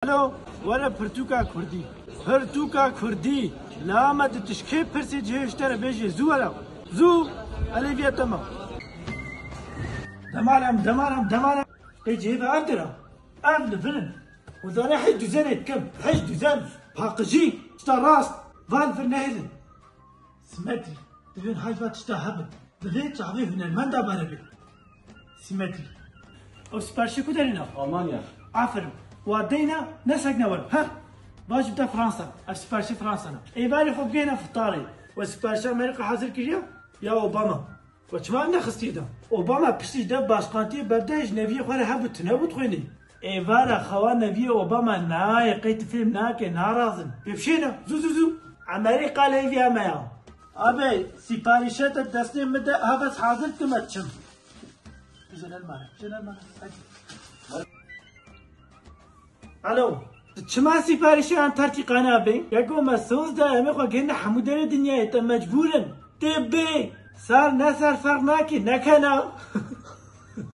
الو ولا پرتوکا کردی لا ما تشكي برسي جهشتر بيجي زو الي بيا تمام دمارم ايجي بقدره قبل فيلم وذا حي دوزان كم حي دوزان باقجي راس فال في النهل سمعتي تبين هاي فات اشتهبت بليت شعبي هنا المندا باربي سمعتي او سبارشي كودرينا المانيا عفر ودينا نسقنا ور ها باش بتا فرنسا سبارشي فرنسا ايفالي خو بينا في الطاري وسبارشي امريكا حاضر كيجا يا اوباما وشما نخستي ده اوباما بسي ده باشقانتي بداج نبي خوره هبت نبوت خويني ايفالا خوا نبي اوباما ناي قيت فيلم ناكي نارازن بيمشينا زو امريكا ليفيا مايا ابي سيباريشات الدستي مدى هبس حاضر تمتشم جلال مانا الو شما سيباريشي عن ترتي قنابي يقوم مسوز ده اميقوا قلنا حمودين الدنيا مجبورا تبي صار نسر فرناكي نكنا